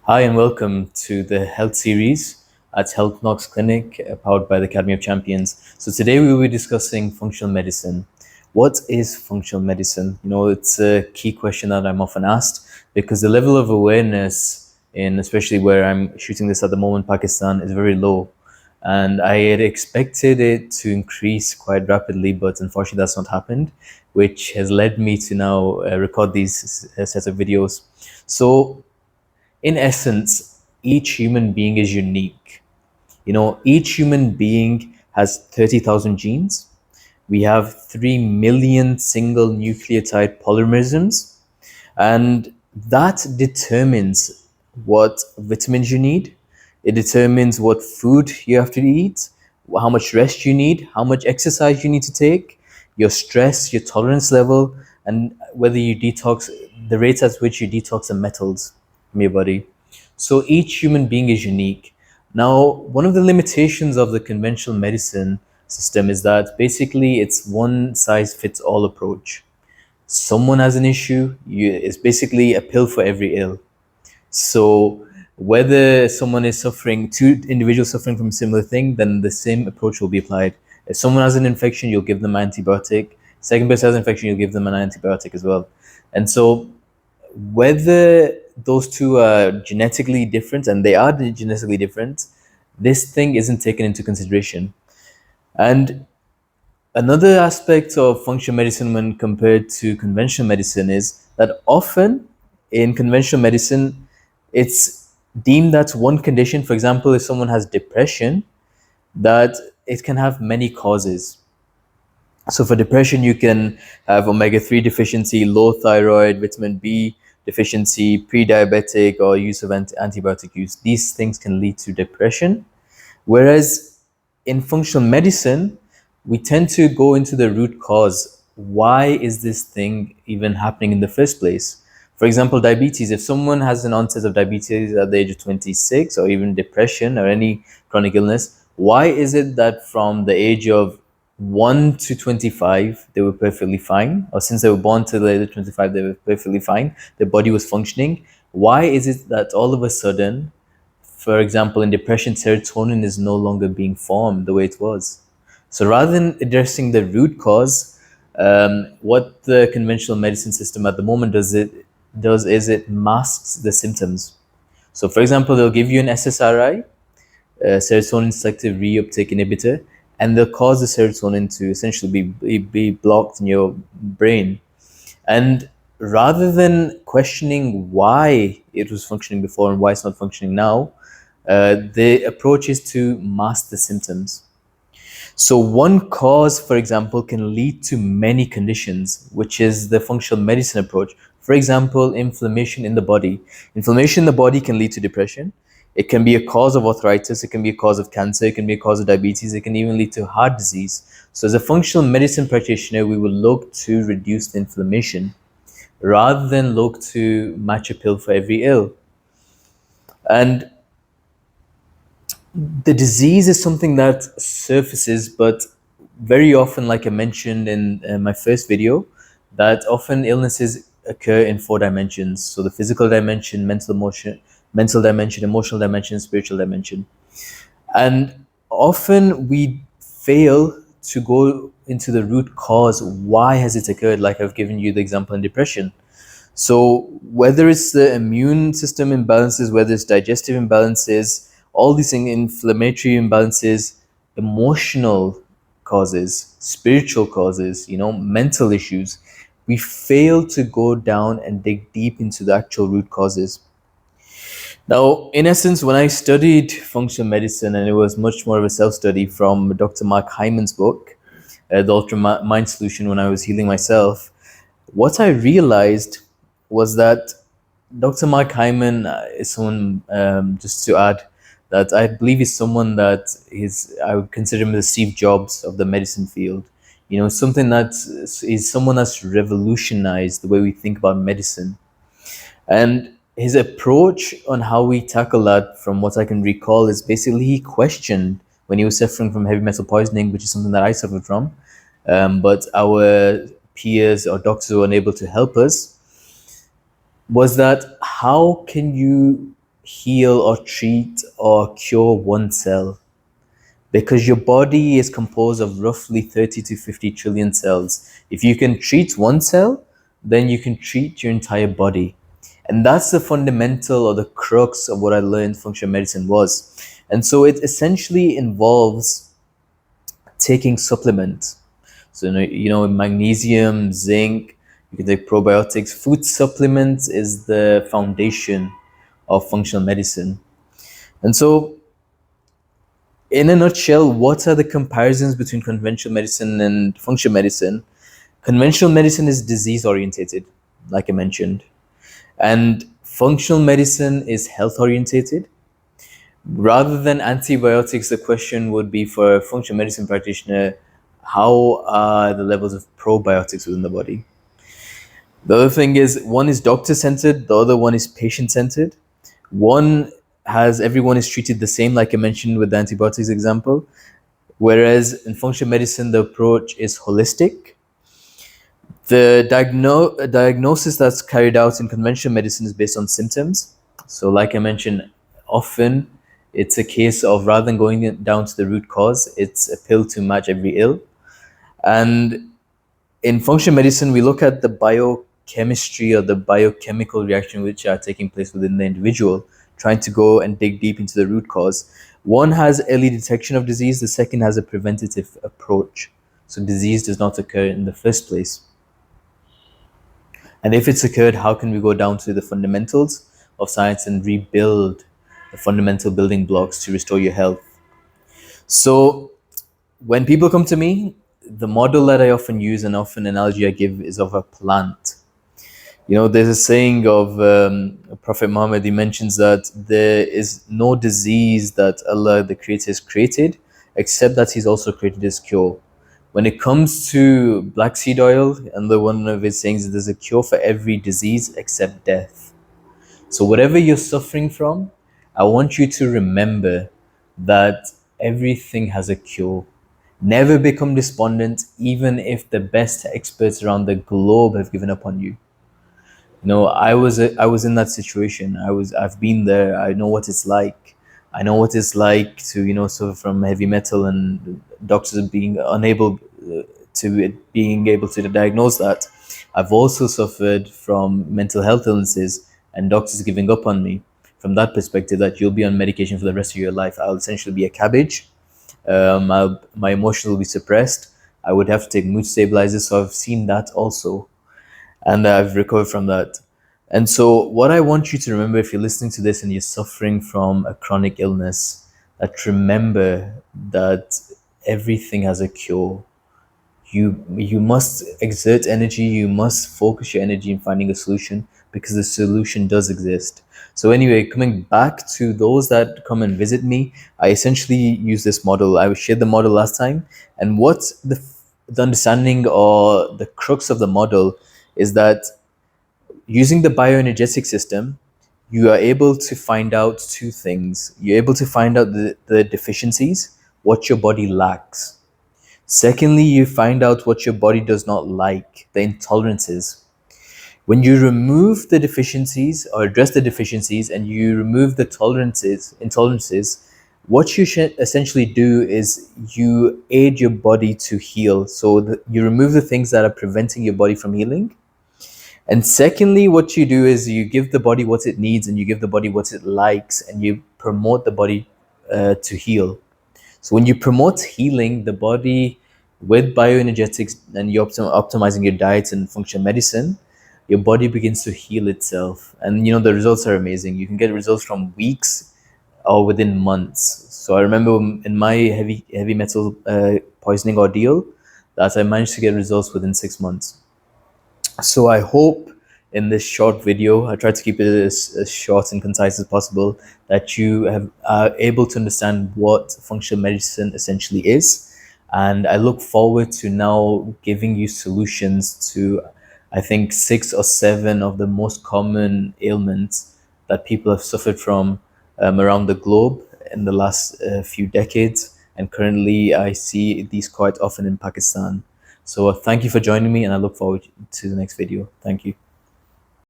Hi, and welcome to the health series at Healthnox Clinic, powered by the Academy of Champions. So, today we will be discussing functional medicine. What is functional medicine? It's a key question that I'm often asked because the level of awareness, in especially where I'm shooting this at the moment, Pakistan, is very low. And I had expected it to increase quite rapidly, but unfortunately, that's not happened, which has led me to now record these sets of videos. So, in essence, each human being is unique. Each human being has 30,000 genes. We have 3 million single nucleotide polymorphisms, and that determines what vitamins you need. It determines what food you have to eat, how much rest you need, how much exercise you need to take, your stress, your tolerance level, and whether you detox, the rate at which you detox the metals from your body. So each human being is unique. Now, one of the limitations of the conventional medicine system is that basically it's one size fits all approach. Someone has an issue, it's basically a pill for every ill. So whether someone is suffering, two individuals suffering from a similar thing, then the same approach will be applied. If someone has an infection, you'll give them an antibiotic. Second person has an infection, you'll give them an antibiotic as well. And so whether those two are genetically different, and they are genetically different, this thing isn't taken into consideration. And another aspect of functional medicine when compared to conventional medicine is that often in conventional medicine, it's deemed that one condition, for example, if someone has depression, that it can have many causes. So for depression, you can have omega-3 deficiency, low thyroid, vitamin B deficiency, pre-diabetic, or use of antibiotic use. These things can lead to depression. Whereas in functional medicine, we tend to go into the root cause. Why is this thing even happening in the first place? For example, diabetes. If someone has an onset of diabetes at the age of 26, or even depression or any chronic illness, why is it that from the age of 1 to 25, they were perfectly fine? Or since they were born to the age of 25, they were perfectly fine. Their body was functioning. Why is it that all of a sudden, for example, in depression, serotonin is no longer being formed the way it was? So rather than addressing the root cause, what the conventional medicine system at the moment does is it masks the symptoms. So, for example, they'll give you an SSRI, serotonin selective reuptake inhibitor, and they'll cause the serotonin to essentially be blocked in your brain. And rather than questioning why it was functioning before and why it's not functioning now, the approach is to mask the symptoms. So, one cause, for example, can lead to many conditions, which is the functional medicine approach. For example, inflammation in the body. Inflammation in the body can lead to depression. It can be a cause of arthritis, it can be a cause of cancer, it can be a cause of diabetes, it can even lead to heart disease. So, as a functional medicine practitioner, we will look to reduce the inflammation rather than look to match a pill for every ill. And the disease is something that surfaces, but very often, like I mentioned in my first video, that often illnesses occur in 4 dimensions. So the physical dimension, mental dimension, emotional dimension, spiritual dimension. And often we fail to go into the root cause. Why has it occurred? Like I've given you the example in depression. So whether it's the immune system imbalances, whether it's digestive imbalances, all these things, inflammatory imbalances, emotional causes, spiritual causes, mental issues, we fail to go down and dig deep into the actual root causes. Now, in essence, when I studied functional medicine, and it was much more of a self-study from Dr. Mark Hyman's book, The Ultra Mind Solution, when I was healing myself, what I realized was that Dr. Mark Hyman is someone, just to add, that I believe is someone that I would consider him the Steve Jobs of the medicine field. Something that is someone that's revolutionized the way we think about medicine. And his approach on how we tackle that, from what I can recall, is basically he questioned when he was suffering from heavy metal poisoning, which is something that I suffered from, but our peers or doctors were unable to help us, was that how can you heal or treat or cure one cell, because your body is composed of roughly 30 to 50 trillion cells. If you can treat one cell, then you can treat your entire body. And that's the fundamental or the crux of what I learned functional medicine was. And so it essentially involves taking supplements. So, magnesium, zinc, you can take probiotics. Food supplements is the foundation of functional medicine. And so, in a nutshell, what are the comparisons between conventional medicine and functional medicine? Conventional medicine is disease orientated, like I mentioned, and functional medicine is health orientated. Rather than antibiotics, the question would be for a functional medicine practitioner, how are the levels of probiotics within the body? The other thing is, one is doctor centered, the other one is patient centered. One has everyone is treated the same, like I mentioned with the antibiotics example, whereas in functional medicine, the approach is holistic. The diagnosis that's carried out in conventional medicine is based on symptoms. So, like I mentioned, often it's a case of rather than going down to the root cause, it's a pill to match every ill. And in functional medicine, we look at the biochemistry or the biochemical reaction which are taking place within the individual, trying to go and dig deep into the root cause. One has early detection of disease, the second has a preventative approach. So disease does not occur in the first place. And if it's occurred, how can we go down to the fundamentals of science and rebuild the fundamental building blocks to restore your health? So when people come to me, the model that I often use and often analogy I give is of a plant. There's a saying of Prophet Muhammad. He mentions that there is no disease that Allah, the Creator, has created, except that He's also created His cure. When it comes to black seed oil, and one of his sayings is there's a cure for every disease except death. So whatever you're suffering from, I want you to remember that everything has a cure. Never become despondent, even if the best experts around the globe have given up on you. I was in that situation. I've been there. I know what it's like. I know what it's like to suffer from heavy metal and doctors being unable to being able to diagnose that. I've also suffered from mental health illnesses and doctors giving up on me. From that perspective, that you'll be on medication for the rest of your life. I'll essentially be a cabbage. My emotions will be suppressed. I would have to take mood stabilizers. So I've seen that also, and I've recovered from that. And so, what I want you to remember, if you're listening to this and you're suffering from a chronic illness, that remember that everything has a cure. You must exert energy. You must focus your energy in finding a solution, because the solution does exist. So anyway, coming back to those that come and visit me, I essentially use this model. I shared the model last time, and what's the understanding or the crux of the model is that using the bioenergetic system, you are able to find out two things. You're able to find out the deficiencies, what your body lacks. Secondly, you find out what your body does not like, the intolerances. When you remove the deficiencies or address the deficiencies and you remove the intolerances, what you should essentially do is you aid your body to heal. So you remove the things that are preventing your body from healing. And secondly, what you do is you give the body what it needs and you give the body what it likes, and you promote the body to heal. So when you promote healing, the body with bioenergetics and you're optimizing your diet and functional medicine, your body begins to heal itself. And the results are amazing. You can get results from weeks or within months. So I remember in my heavy metal poisoning ordeal that I managed to get results within 6 months. So I hope in this short video, I try to keep it as short and concise as possible, that you are able to understand what functional medicine essentially is. And I look forward to now giving you solutions to, I think, 6 or 7 of the most common ailments that people have suffered from around the globe in the last few decades. And currently, I see these quite often in Pakistan. So thank you for joining me, and I look forward to the next video. Thank you.